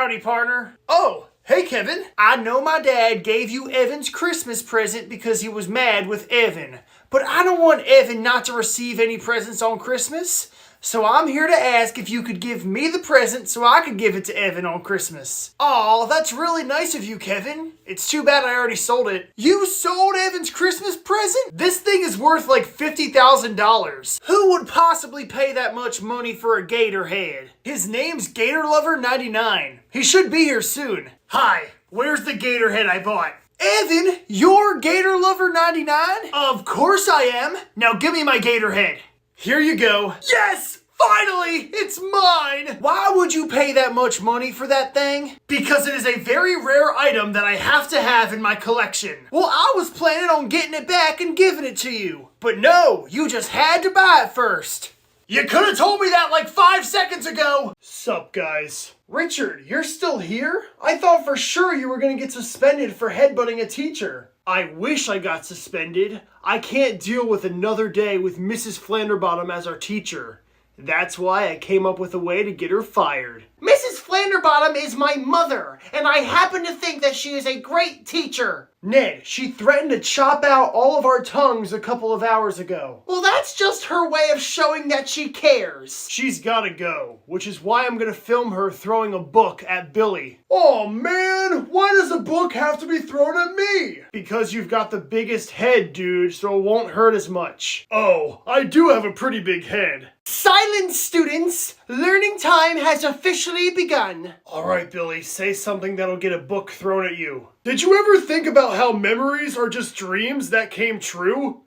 Howdy, partner. Oh, hey, Kevin. I know my dad gave you Evan's Christmas present because he was mad with Evan. But I don't want Evan not to receive any presents on Christmas. So I'm here to ask if you could give me the present so I could give it to Evan on Christmas. Aw, that's really nice of you, Kevin. It's too bad I already sold it. You sold Evan's Christmas present? This thing is worth like $50,000. Who would possibly pay that much money for a gator head? His name's Gator Lover 99. He should be here soon. Hi, where's the gator head I bought? Evan, you're Gator Lover 99? Of course I am. Now give me my gator head. Here you go. Yes! Finally! It's mine! Why would you pay that much money for that thing? Because it is a very rare item that I have to have in my collection. Well, I was planning on getting it back and giving it to you. But no, you just had to buy it first. You could have told me that like 5 seconds ago! Sup, guys? Richard, you're still here? I thought for sure you were gonna get suspended for headbutting a teacher. I wish I got suspended. I can't deal with another day with Mrs. Flanderbottom as our teacher. That's why I came up with a way to get her fired. Mrs. Flanderbottom is my mother, and I happen to think that she is a great teacher. Ned, she threatened to chop out all of our tongues a couple of hours ago. Well, that's just her way of showing that she cares. She's gotta go, which is why I'm gonna film her throwing a book at Billy. Oh man, why does a book have to be thrown at me? Because you've got the biggest head, dude, so it won't hurt as much. Oh, I do have a pretty big head. Silence, students! Learning time has officially begun. Alright, Billy, say something that'll get a book thrown at you. Did you ever think about how memories are just dreams that came true?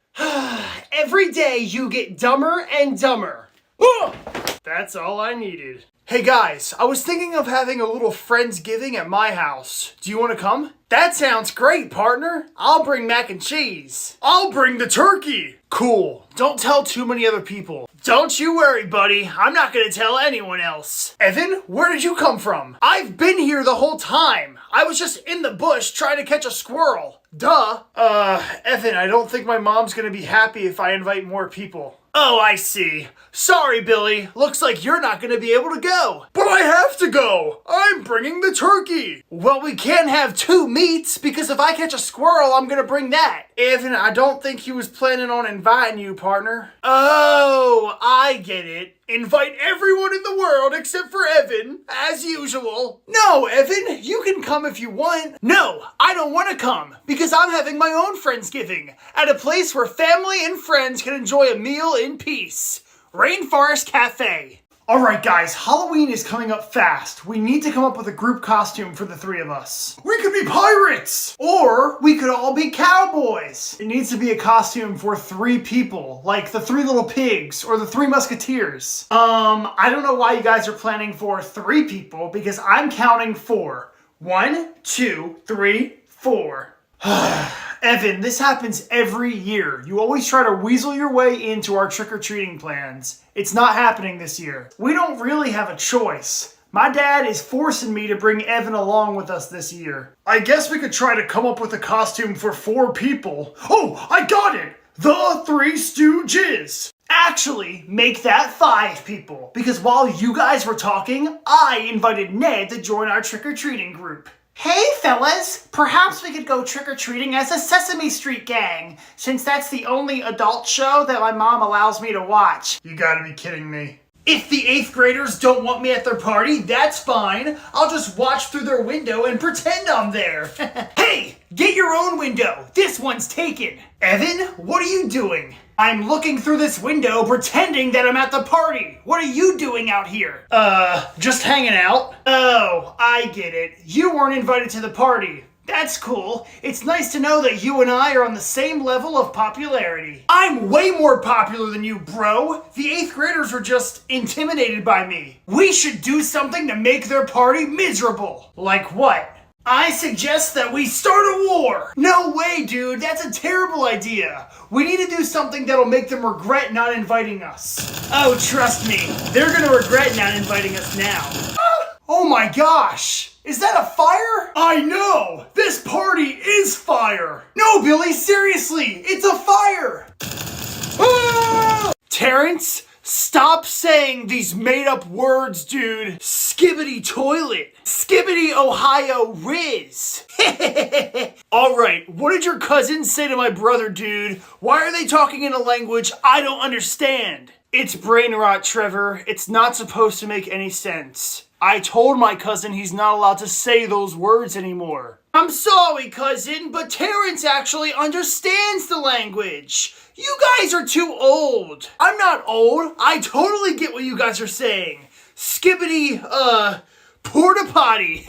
Every day you get dumber and dumber. That's all I needed. Hey guys, I was thinking of having a little Friendsgiving at my house. Do you want to come? That sounds great, partner. I'll bring mac and cheese. I'll bring the turkey. Cool. Don't tell too many other people. Don't you worry, buddy. I'm not gonna tell anyone else. Evan, where did you come from? I've been here the whole time. I was just in the bush trying to catch a squirrel. Duh. Evan, I don't think my mom's gonna be happy if I invite more people. Oh, I see. Sorry, Billy. Looks like you're not gonna be able to go. But I have to go. I'm bringing the turkey. Well, we can't have two meats because if I catch a squirrel, I'm gonna bring that. Evan, I don't think he was planning on inviting you, partner. Oh, I get it. Invite everyone in the world except for Evan, as usual. No, Evan, you can come if you want. No, I don't want to come because I'm having my own Friendsgiving at a place where family and friends can enjoy a meal in peace. Rainforest Cafe. Alright guys, Halloween is coming up fast. We need to come up with a group costume for the three of us. We could be pirates! Or we could all be cowboys. It needs to be a costume for 3 people, like the 3 Little Pigs or the 3 Musketeers. I don't know why you guys are planning for 3 people because I'm counting 4. 1, 2, 3, 4. Evan, this happens every year. You always try to weasel your way into our trick-or-treating plans. It's not happening this year. We don't really have a choice. My dad is forcing me to bring Evan along with us this year. I guess we could try to come up with a costume for 4 people. Oh, I got it! The 3 Stooges! Actually, make that 5 people. Because while you guys were talking, I invited Ned to join our trick-or-treating group. Hey fellas, perhaps we could go trick-or-treating as a Sesame Street gang, since that's the only adult show that my mom allows me to watch. You gotta be kidding me. If the 8th graders don't want me at their party, that's fine. I'll just watch through their window and pretend I'm there. Hey, get your own window. This one's taken. Evan, what are you doing? I'm looking through this window pretending that I'm at the party. What are you doing out here? Just hanging out. Oh, I get it. You weren't invited to the party. That's cool. It's nice to know that you and I are on the same level of popularity. I'm way more popular than you, bro. The 8th graders were just intimidated by me. We should do something to make their party miserable. Like what? I suggest that we start a war. No way, dude. That's a terrible idea. We need to do something that'll make them regret not inviting us. Oh, trust me. They're gonna regret not inviting us now. Oh my gosh. Is that a fire? I know! This party is fire! No, Billy, seriously! It's a fire! Ah! Terrence, Stop saying these made-up words, dude. Skibbity toilet. Skibbity Ohio Riz. Alright, what did your cousins say to my brother, dude? Why are they talking in a language I don't understand? It's brain rot, Trevor. It's not supposed to make any sense. I told my cousin he's not allowed to say those words anymore. I'm sorry, cousin, but Terrence actually understands the language. You guys are too old. I'm not old. I totally get what you guys are saying. Skibbity, porta potty.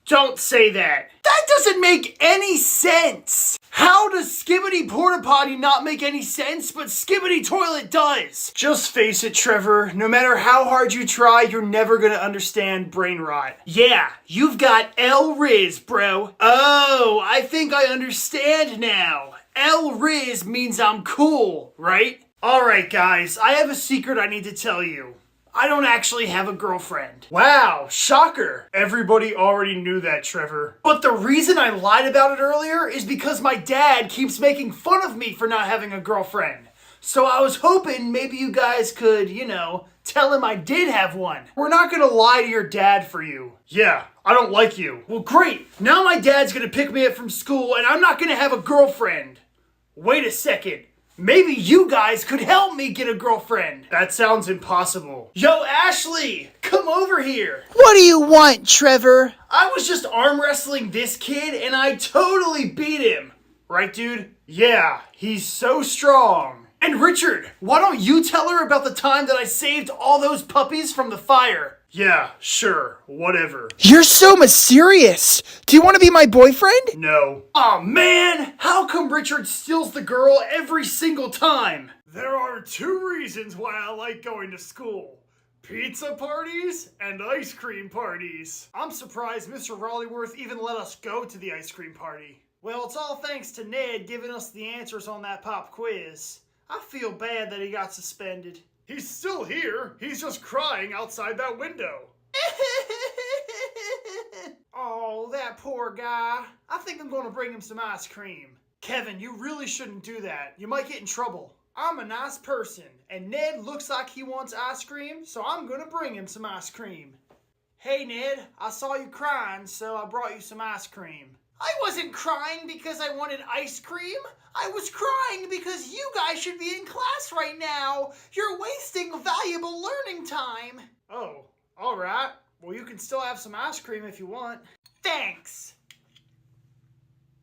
Don't say that. That doesn't make any sense. How does skibbity porta potty not make any sense, but skibbity toilet does? Just face it, Trevor. No matter how hard you try, you're never gonna understand brain rot. Yeah, you've got L-Riz, bro. Oh, I think I understand now. L-Riz means I'm cool, right? Alright, guys, I have a secret I need to tell you. I don't actually have a girlfriend. Wow, shocker. Everybody already knew that, Trevor. But the reason I lied about it earlier is because my dad keeps making fun of me for not having a girlfriend. So I was hoping maybe you guys could, tell him I did have one. We're not gonna lie to your dad for you. Yeah, I don't like you. Well, great. Now my dad's gonna pick me up from school and I'm not gonna have a girlfriend. Wait a second. Maybe you guys could help me get a girlfriend. That sounds impossible. Yo, Ashley, come over here. What do you want, Trevor? I was just arm wrestling this kid and I totally beat him. Right, dude? Yeah, he's so strong. And Richard, why don't you tell her about the time that I saved all those puppies from the fire? Yeah, sure, whatever. You're so mysterious. Do you want to be my boyfriend? No. Aw, man! How come Richard steals the girl every single time? There are 2 reasons why I like going to school. Pizza parties and ice cream parties. I'm surprised Mr. Raleighworth even let us go to the ice cream party. Well, it's all thanks to Ned giving us the answers on that pop quiz. I feel bad that he got suspended. He's still here. He's just crying outside that window. Oh, that poor guy. I think I'm going to bring him some ice cream. Kevin, you really shouldn't do that. You might get in trouble. I'm a nice person, and Ned looks like he wants ice cream, so I'm going to bring him some ice cream. Hey, Ned, I saw you crying, so I brought you some ice cream. I wasn't crying because I wanted ice cream. I was crying because you guys should be in class right now. You're wasting valuable learning time. Oh, all right. Well, you can still have some ice cream if you want. Thanks.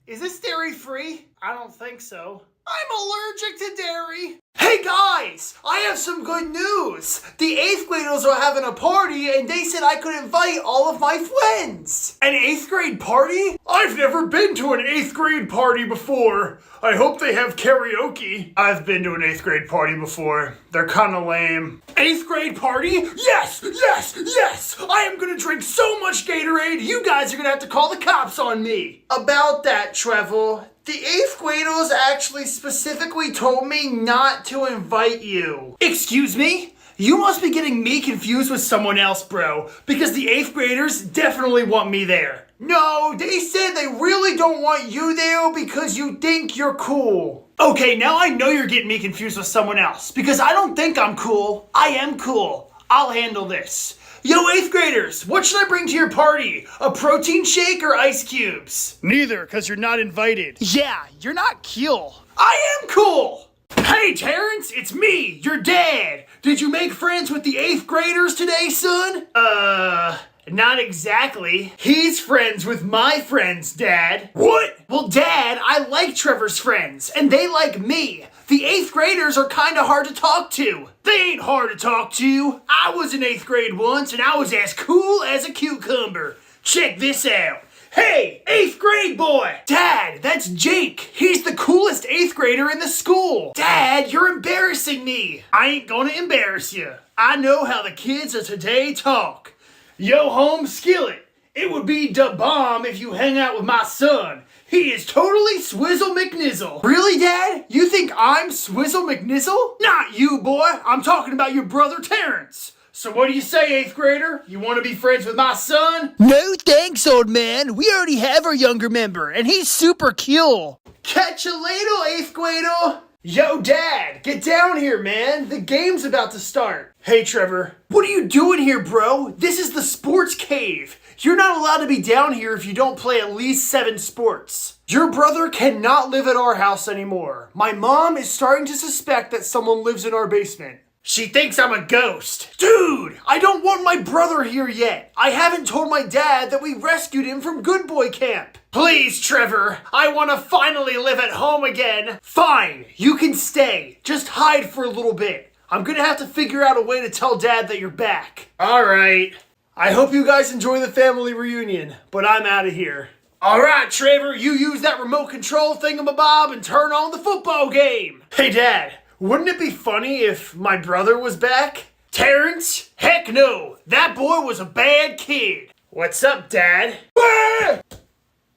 Is this dairy-free? I don't think so. I'm allergic to dairy. Hey guys, I have some good news. The 8th graders are having a party and they said I could invite all of my friends. An 8th grade party? I've never been to an 8th grade party before. I hope they have karaoke. I've been to an 8th grade party before. They're kind of lame. 8th grade party? Yes, yes, yes. I am going to drink so much Gatorade, you guys are going to have to call the cops on me. About that, Trevor. The 8th graders actually specifically told me not to invite you. Excuse me? You must be getting me confused with someone else, bro, because the 8th graders definitely want me there. No, they said they really don't want you there because you think you're cool. Okay, now I know you're getting me confused with someone else, because I don't think I'm cool. I am cool. I'll handle this. Yo, 8th graders, what should I bring to your party? A protein shake or ice cubes? Neither, because you're not invited. Yeah, you're not cool. I am cool! Hey, Terrence, it's me, your dad. Did you make friends with the 8th graders today, son? Not exactly. He's friends with my friends, Dad. What? Well, Dad, I like Trevor's friends, and they like me. The 8th graders are kind of hard to talk to. They ain't hard to talk to. I was in 8th grade once, and I was as cool as a cucumber. Check this out. Hey, 8th grade boy! Dad, that's Jake. He's the coolest 8th grader in the school. Dad, you're embarrassing me. I ain't gonna embarrass you. I know how the kids of today talk. Yo, home skillet. It would be da bomb if you hang out with my son. He is totally Swizzle McNizzle. Really, Dad? You think I'm Swizzle McNizzle? Not you, boy. I'm talking about your brother Terrence. So what do you say, 8th grader? You want to be friends with my son? No thanks, old man. We already have our younger member, and he's super cool. Catch you later, 8th grader. Yo, Dad, get down here, man. The game's about to start. Hey, Trevor. What are you doing here, bro? This is the sports cave. You're not allowed to be down here if you don't play at least 7 sports. Your brother cannot live at our house anymore. My mom is starting to suspect that someone lives in our basement. She thinks I'm a ghost. Dude, I don't want my brother here yet. I haven't told my dad that we rescued him from Good Boy Camp. Please, Trevor, I want to finally live at home again. Fine, you can stay. Just hide for a little bit. I'm gonna have to figure out a way to tell Dad that you're back. All right. I hope you guys enjoy the family reunion, but I'm out of here. All right, Trevor, you use that remote control thingamabob and turn on the football game. Hey, Dad, wouldn't it be funny if my brother was back? Terrence? Heck no, that boy was a bad kid. What's up, Dad? Ah!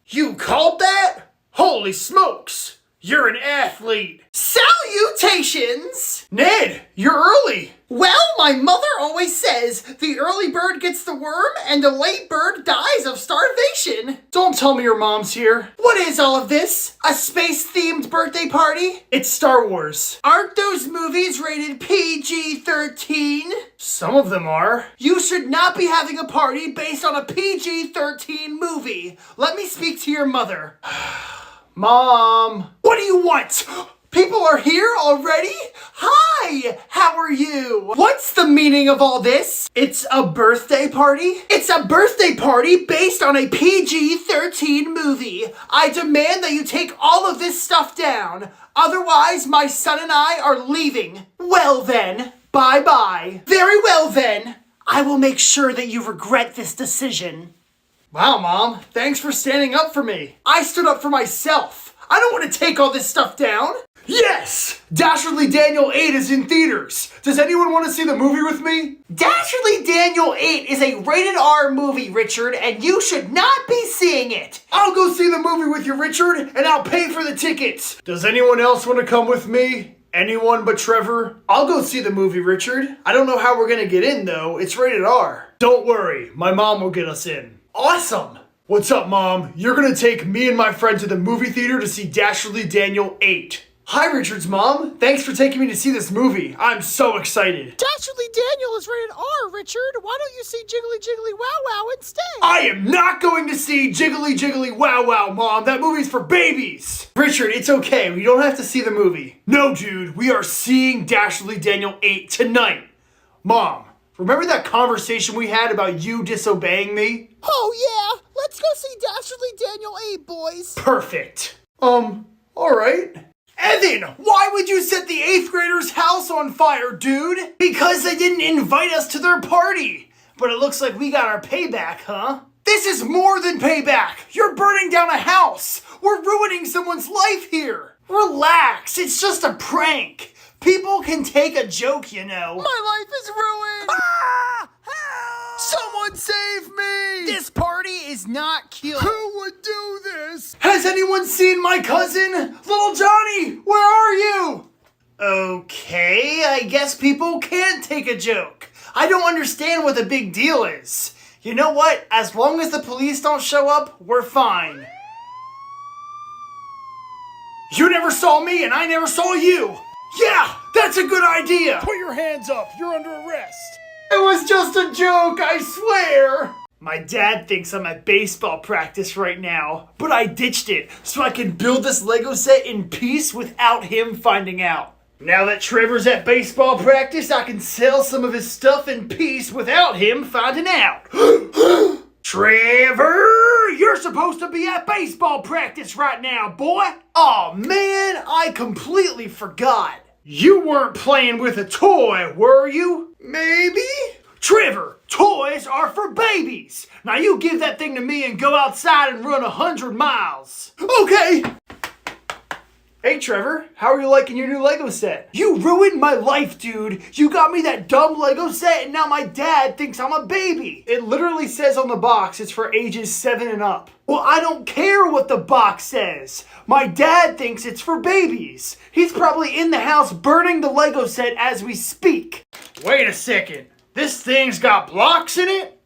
You called that? Holy smokes, you're an athlete. Salutations! Ned, you're early. Well, my mother always says the early bird gets the worm and the late bird dies of starvation. Don't tell me your mom's here. What is all of this? A space-themed birthday party? It's Star Wars. Aren't those movies rated PG-13? Some of them are. You should not be having a party based on a PG-13 movie. Let me speak to your mother. Mom. What do you want? People are here already? Hi, how are you? What's the meaning of all this? It's a birthday party? It's a birthday party based on a PG-13 movie. I demand that you take all of this stuff down. Otherwise, my son and I are leaving. Well then, bye-bye. Very well then. I will make sure that you regret this decision. Wow, Mom. Thanks for standing up for me. I stood up for myself. I don't want to take all this stuff down. Yes! Dastardly Daniel 8 is in theaters. Does anyone want to see the movie with me? Dastardly Daniel 8 is a rated R movie, Richard, and you should not be seeing it. I'll go see the movie with you, Richard, and I'll pay for the tickets. Does anyone else want to come with me? Anyone but Trevor? I'll go see the movie, Richard. I don't know how we're gonna get in, though. It's rated R. Don't worry. My mom will get us in. Awesome! What's up, Mom? You're gonna take me and my friend to the movie theater to see Dastardly Daniel 8. Hi, Richard's mom. Thanks for taking me to see this movie. I'm so excited. Dastardly Daniel is rated R, Richard. Why don't you see Jiggly Jiggly Wow Wow instead? I am not going to see Jiggly Jiggly Wow Wow, Mom. That movie's for babies. Richard, it's okay. We don't have to see the movie. No, dude. We are seeing Dastardly Daniel 8 tonight. Mom, remember that conversation we had about you disobeying me? Oh, yeah. Let's go see Dastardly Daniel 8, boys. Perfect. All right. Evan, why would you set the 8th graders' house on fire, dude? Because they didn't invite us to their party. But it looks like we got our payback, huh? This is more than payback. You're burning down a house. We're ruining someone's life here. Relax, it's just a prank. People can take a joke, you know. My life is ruined. Ah! Help! Someone save me. This party is not cute. Who would do this? Has anyone seen my cousin? Little Johnny, where are you? Okay, I guess people can't take a joke. I don't understand what the big deal is. You know what? As long as the police don't show up, we're fine. You never saw me and I never saw you. Yeah, that's a good idea. Put your hands up. You're under arrest. It was just a joke, I swear. My dad thinks I'm at baseball practice right now, but I ditched it so I can build this Lego set in peace without him finding out. Now that Trevor's at baseball practice, I can sell some of his stuff in peace without him finding out. Trevor, you're supposed to be at baseball practice right now, boy. Aw, man, I completely forgot. You weren't playing with a toy, were you? Maybe? Trevor, toys are for babies. Now you give that thing to me and go outside and run 100 miles. Okay. Hey, Trevor, how are you liking your new Lego set? You ruined my life, dude. You got me that dumb Lego set and now my dad thinks I'm a baby. It literally says on the box it's for ages 7 and up. Well, I don't care what the box says. My dad thinks it's for babies. He's probably in the house burning the Lego set as we speak. Wait a second. This thing's got blocks in it?